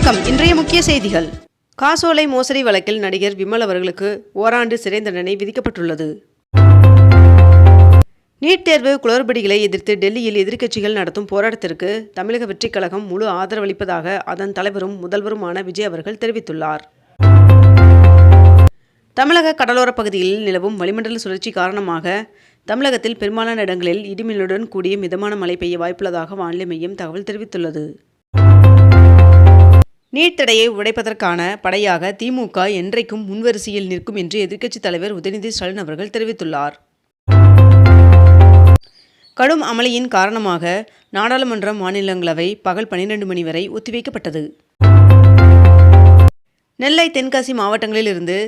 வணக்கம். இன்றைய முக்கிய செய்திகள். காசோலை மோசடி வழக்கில் நடிகர் விமல் அவர்களுக்கு ஓராண்டு சிறை தண்டனை விதிக்கப்பட்டுள்ளது. நீட் தேர்வு குளறுபடிகளை எதிர்த்து டெல்லியில் எதிர்க்கட்சிகள் நடத்தும் போராட்டத்திற்கு தமிழக வெற்றிக் கழகம் முழு ஆதரவளிப்பதாக அதன் தலைவரும் முதல்வருமான விஜய் அவர்கள் தெரிவித்துள்ளார். தமிழக கடலோரப் பகுதிகளில் நிலவும் வளிமண்டல சுழற்சி காரணமாக தமிழகத்தில் பெரும்பாலான இடங்களில் இடிமின்னலுடன் கூடிய மிதமான மழை பெய்ய வாய்ப்புள்ளதாக வானிலை மையம் தகவல் தெரிவித்துள்ளது. நீட் தடையை உடைப்பதற்கான படையாக திமுக என்றைக்கும் முன்வரிசையில் நிற்கும் என்று எதிர்க்கட்சித் தலைவர் உதயநிதி ஸ்டாலின் அவர்கள் தெரிவித்துள்ளார். கடும் அமளியின் காரணமாக நாடாளுமன்றம் மாநிலங்களவை பகல் 12 மணி வரை ஒத்திவைக்கப்பட்டது. நெல்லை, தென்காசி மாவட்டங்களில் இருந்து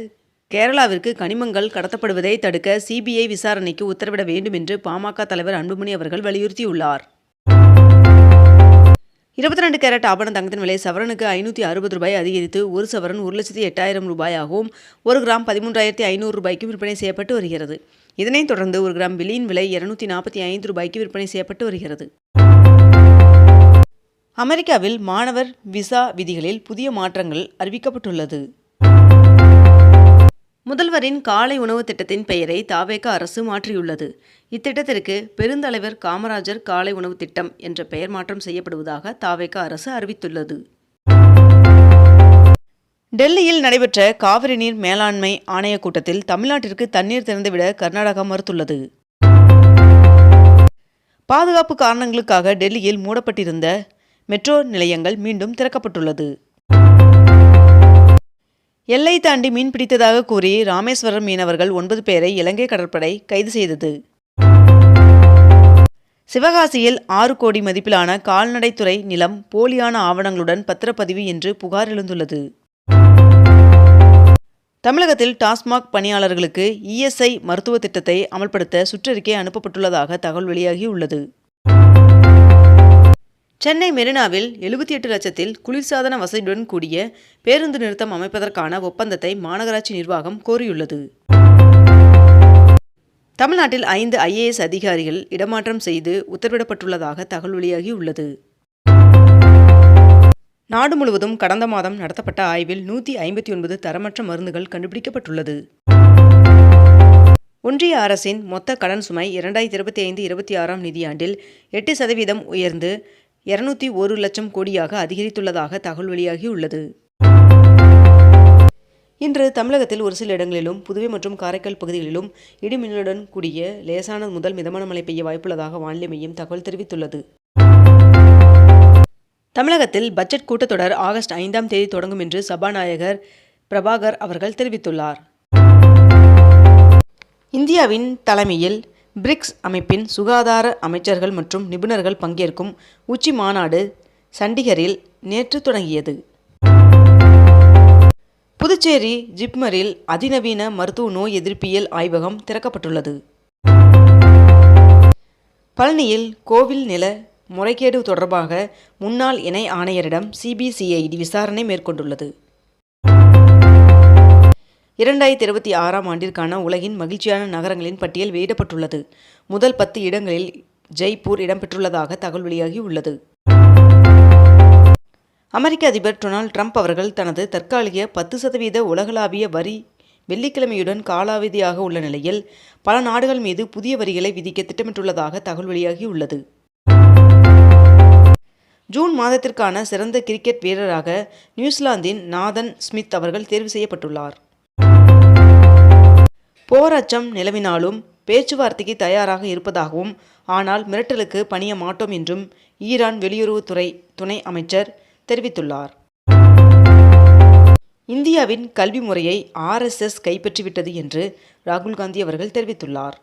கேரளாவிற்கு கனிமங்கள் கடத்தப்படுவதை தடுக்க சிபிஐ விசாரணைக்கு உத்தரவிட வேண்டும் என்று பாமக தலைவர் அன்புமணி அவர்கள் வலியுறுத்தியுள்ளார். 22 கேரட் ஆபரண தங்கத்தின் விலை சவரனுக்கு 560 ரூபாய் அதிகரித்து ஒரு சவரன் 1,08,000 ரூபாயாகவும் 1 கிராம் 13,500 ரூபாய்க்கும் விற்பனை செய்யப்பட்டு வருகிறது. இதனைத் தொடர்ந்து 1 கிராம் வெள்ளியின் விலை 245 ரூபாய்க்கு விற்பனை செய்யப்பட்டு வருகிறது. அமெரிக்காவில் மாணவர் விசா விதிகளில் புதிய மாற்றங்கள் அறிவிக்கப்பட்டுள்ளது. முதல்வரின் காலை உணவு திட்டத்தின் பெயரை தவேக அரசு மாற்றியுள்ளது. இத்திட்டத்திற்கு பெருந்தலைவர் காமராஜர் காலை உணவு திட்டம் என்ற பெயர் மாற்றம் செய்யப்படுவதாக தவேக அரசு அறிவித்துள்ளது. டெல்லியில் நடைபெற்ற காவிரி நீர் மேலாண்மை ஆணைய கூட்டத்தில் தமிழ்நாட்டிற்கு தண்ணீர் திறந்துவிட கர்நாடகா மறுத்துள்ளது. பாதுகாப்பு காரணங்களுக்காக டெல்லியில் மூடப்பட்டிருந்த மெட்ரோ நிலையங்கள் மீண்டும் திறக்கப்பட்டுள்ளது. எல்லை தாண்டி மீன் பிடித்ததாக கூறி ராமேஸ்வரம் மீனவர்கள் 9 பேரை இலங்கை கடற்படை கைது செய்தது. சிவகாசியில் 6 கோடி மதிப்பிலான கால்நடைத்துறை நிலம் போலியான ஆவணங்களுடன் பத்திரப்பதிவு என்று புகார் எழுந்துள்ளது. தமிழகத்தில் டாஸ்மாக் பணியாளர்களுக்கு இஎஸ்ஐ மருத்துவ திட்டத்தை அமல்படுத்த சுற்றறிக்கை அனுப்பப்பட்டுள்ளதாக தகவல் வெளியாகியுள்ளது. சென்னை மெரினாவில் 78 லட்சத்தில் குளிர்சாதன வசதியுடன் கூடிய பேருந்து நிறுத்தம் அமைப்பதற்கான ஒப்பந்தத்தை மாநகராட்சி நிர்வாகம் கோரியுள்ளது. தமிழ்நாட்டில் 5 IAS அதிகாரிகள் இடமாற்றம் செய்து உத்தரவிடப்பட்டுள்ளதாக தகவல் வெளியாகியுள்ளது. நாடு முழுவதும் கடந்த மாதம் நடத்தப்பட்ட ஆய்வில் 159 தரமற்ற மருந்துகள் கண்டுபிடிக்கப்பட்டுள்ளது. ஒன்றிய அரசின் மொத்த கடன் சுமை 2025-26 நிதியாண்டில் 8% உயர்ந்து 201 லட்சம் கோடியாக அதிகரித்துள்ளதாக தகவல் வெளியாகியுள்ளது. இன்று தமிழகத்தில் ஒரு சில இடங்களிலும் புதுவை மற்றும் காரைக்கால் பகுதிகளிலும் இடிமின்னலுடன் கூடிய லேசான முதல் மிதமான மழை பெய்ய வாய்ப்புள்ளதாக வானிலை மையம் தகவல் தெரிவித்துள்ளது. தமிழகத்தில் பட்ஜெட் கூட்டத்தொடர் ஆகஸ்ட் 5ஆம் தேதி தொடங்கும் என்று சபாநாயகர் பிரபாகர் அவர்கள் தெரிவித்துள்ளார். இந்தியாவின் தலைமையில் பிரிக்ஸ் அமைப்பின் சுகாதார அமைச்சர்கள் மற்றும் நிபுணர்கள் பங்கேற்கும் உச்சி மாநாடு சண்டிகரில் நேற்று தொடங்கியது. புதுச்சேரி ஜிப்மரில் அதிநவீன மருத்துவ நோய் எதிர்ப்பியல் ஆய்வகம் திறக்கப்பட்டுள்ளது. பழனியில் கோவில் நில முறைகேடு தொடர்பாக முன்னாள் இணை ஆணையரிடம் சிபிசிஐடி விசாரணை மேற்கொண்டுள்ளது. 2026ஆம் ஆண்டிற்கான உலகின் மகிழ்ச்சியான நகரங்களின் பட்டியல் வெளியிடப்பட்டுள்ளது. முதல் 10 இடங்களில் ஜெய்ப்பூர் இடம்பெற்றுள்ளதாக தகவல் வெளியாகியுள்ளது. அமெரிக்க அதிபர் டொனால்ட் ட்ரம்ப் அவர்கள் தனது தற்காலிக 10% உலகளாவிய வரி வெள்ளிக்கிழமையுடன் காலாவதியாக உள்ள நிலையில் பல நாடுகள் மீது புதிய வரிகளை விதிக்க திட்டமிட்டுள்ளதாக தகவல் வெளியாகியுள்ளது. ஜூன் மாதத்திற்கான சிறந்த கிரிக்கெட் வீரராக நியூசிலாந்தின் நாதன் ஸ்மித் அவர்கள் தேர்வு செய்யப்பட்டுள்ளார். போர் அச்சம் நிலவினாலும் பேச்சுவார்த்தைக்கு தயாராக இருப்பதாகவும் ஆனால் மிரட்டலுக்கு பணிய மாட்டோம் என்றும் ஈரான் வெளியுறவுத்துறை துணை அமைச்சர் தெரிவித்துள்ளார். இந்தியாவின் கல்வி முறையை RSS கைப்பற்றிவிட்டது என்று ராகுல் காந்தி அவர்கள் தெரிவித்துள்ளார்.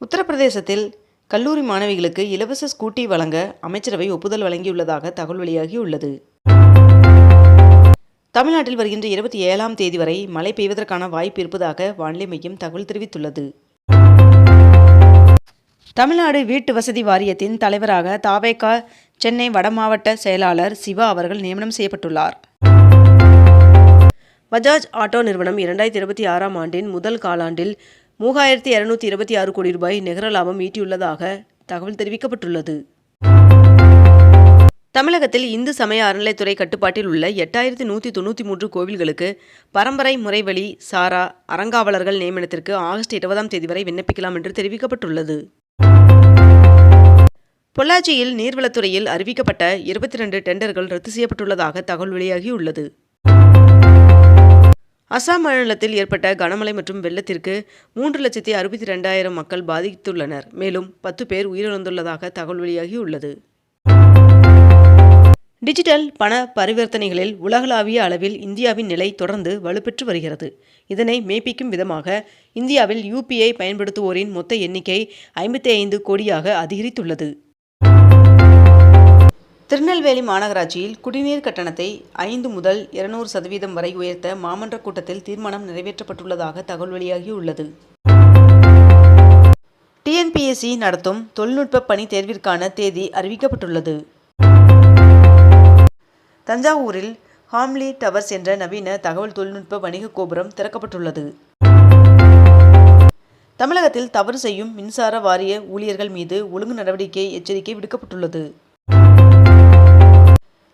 உத்தரப்பிரதேசத்தில் கல்லூரி மாணவிகளுக்கு இலவச ஸ்கூட்டி வழங்க அமைச்சரவை ஒப்புதல் வழங்கியுள்ளதாக தகவல் வெளியாகியுள்ளது. தமிழ்நாட்டில் வருகின்ற 27ஆம் தேதி வரை மழை பெய்வதற்கான வாய்ப்பு இருப்பதாக வானிலை மையம் தகவல் தெரிவித்துள்ளது. தமிழ்நாடு வீட்டு வசதி வாரியத்தின் தலைவராக தவேக சென்னை வடமாவட்ட செயலாளர் சிவா அவர்கள் நியமனம் செய்யப்பட்டுள்ளார். பஜாஜ் ஆட்டோ நிறுவனம் 2026ஆம் ஆண்டின் முதல் காலாண்டில் 3226 கோடி ரூபாய் நிகர லாபம் ஈட்டியுள்ளதாக தகவல் தெரிவிக்கப்பட்டுள்ளது. தமிழகத்தில் இந்து சமய அறநிலைத்துறை கட்டுப்பாட்டில் உள்ள 8193 கோவில்களுக்கு பரம்பரை முறைவழி சாரா அறங்காவலர்கள் நியமனத்திற்கு ஆகஸ்ட் 20ஆம் தேதி வரை விண்ணப்பிக்கலாம் என்று தெரிவிக்கப்பட்டுள்ளது. பொள்ளாச்சியில் நீர்வளத்துறையில் அறிவிக்கப்பட்ட 22 டெண்டர்கள் ரத்து செய்யப்பட்டுள்ளதாக தகவல் வெளியாகியுள்ளது. அசாம் மாநிலத்தில் ஏற்பட்ட கனமழை மற்றும் வெள்ளத்திற்கு 3,62,000 மக்கள் பாதித்துள்ளனர். மேலும் 10 பேர் உயிரிழந்துள்ளதாக தகவல் வெளியாகியுள்ளது. டிஜிட்டல் பண பரிவர்த்தனைகளில் உலகளாவிய அளவில் இந்தியாவின் நிலை தொடர்ந்து வலுப்பெற்று வருகிறது. இதனை மெய்ப்பிக்கும் விதமாக இந்தியாவில் UPI பயன்படுத்துவோரின் மொத்த எண்ணிக்கை 55 கோடியாக அதிகரித்துள்ளது. திருநெல்வேலி மாநகராட்சியில் குடிநீர் கட்டணத்தை 5 முதல் 200% வரை உயர்த்த மாமன்ற கூட்டத்தில் தீர்மானம் நிறைவேற்றப்பட்டுள்ளதாக தகவல் வெளியாகியுள்ளது. TNPSC நடத்தும் தொழில்நுட்ப பணி தேர்விற்கான தேதி அறிவிக்கப்பட்டுள்ளது. தஞ்சாவூரில் ஹாம்லி டவர்ஸ் என்ற நவீன தகவல் தொழில்நுட்ப வணிக கோபுரம் திறக்கப்பட்டுள்ளது. தமிழகத்தில் தவறு செய்யும் மின்சார வாரிய ஊழியர்கள் மீது ஒழுங்கு நடவடிக்கை எச்சரிக்கை விடுக்கப்பட்டுள்ளது.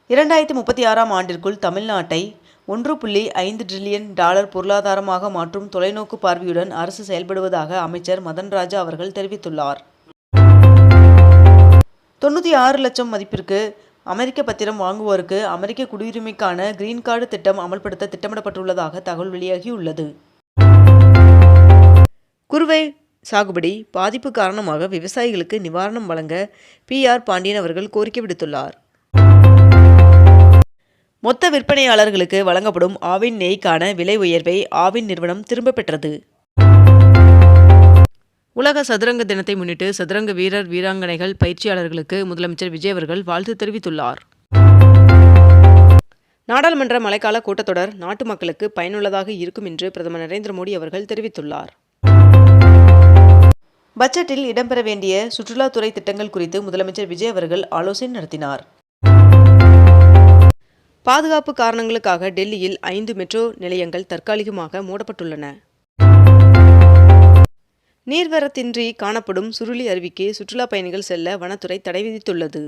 2036ஆம் ஆண்டிற்குள் தமிழ்நாட்டை $1.5 டிரில்லியன் பொருளாதாரமாக மாற்றும் தொலைநோக்கு பார்வையுடன் அரசு செயல்படுவதாக அமைச்சர் மதன் ராஜா அவர்கள் தெரிவித்துள்ளார். 96 லட்சம் மதிப்பிற்கு அமெரிக்க பத்திரம் வாங்குவோருக்கு அமெரிக்க குடியுரிமைக்கான கிரீன் கார்டு திட்டம் அமல்படுத்த திட்டமிடப்பட்டுள்ளதாக தகவல் வெளியாகியுள்ளது. குறுவை சாகுபடி பாதிப்பு காரணமாக விவசாயிகளுக்கு நிவாரணம் வழங்க PR பாண்டியன் அவர்கள் கோரிக்கை விடுத்துள்ளார். மொத்த விற்பனையாளர்களுக்கு வழங்கப்படும் ஆவின் நெய்க்கான விலை உயர்வை ஆவின் நிறுவனம் திரும்ப பெற்றது. உலக சதுரங்க தினத்தை முன்னிட்டு சதுரங்க வீரர் வீராங்கனைகள் பயிற்சியாளர்களுக்கு முதலமைச்சர் விஜய் அவர்கள் வாழ்த்து தெரிவித்துள்ளார். நாடாளுமன்ற மழைக்கால கூட்டத்தொடர் நாட்டு மக்களுக்கு பயனுள்ளதாக இருக்கும் என்று பிரதமர் நரேந்திர மோடி அவர்கள் தெரிவித்துள்ளார். பட்ஜெட்டில் இடம்பெற வேண்டிய சுற்றுலாத்துறை திட்டங்கள் குறித்து முதலமைச்சர் விஜய் அவர்கள் ஆலோசனை நடத்தினார். பாதுகாப்பு காரணங்களுக்காக டெல்லியில் 5 மெட்ரோ நிலையங்கள் தற்காலிகமாக மூடப்பட்டுள்ளன. நீர்வரத்தின்றி காணப்படும் சுருளி அருவிக்கு சுற்றுலா பயணிகள் செல்ல வனத்துறை தடை விதித்துள்ளது.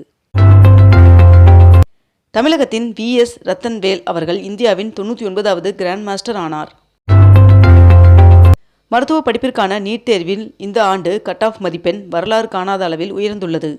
தமிழகத்தின் VS ரத்தன்வேல் அவர்கள் இந்தியாவின் 99வது கிராண்ட் மாஸ்டர் ஆனார். மருத்துவ படிப்பிற்கான நீட் தேர்வில் இந்த ஆண்டு கட் ஆஃப் மதிப்பெண் வரலாறு காணாத அளவில் உயர்ந்துள்ளது.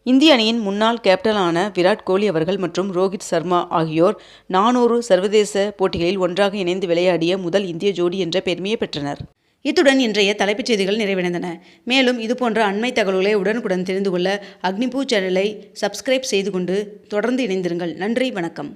இந்திய அணியின் முன்னாள் கேப்டனான விராட் கோலி அவர்கள் மற்றும் ரோஹித் சர்மா ஆகியோர் 400 சர்வதேச போட்டிகளில் ஒன்றாக இணைந்து விளையாடிய முதல் இந்திய ஜோடி என்ற பெருமையை பெற்றனர். இத்துடன் இன்றைய தலைப்புச் செய்திகள் நிறைவடைந்தன. மேலும் இதுபோன்ற அண்மை தகவல்களை உடனுக்குடன் தெரிந்து கொள்ள அக்னிபூ சேனலை சப்ஸ்கிரைப் செய்து கொண்டு தொடர்ந்து இணைந்திருங்கள். நன்றி, வணக்கம்.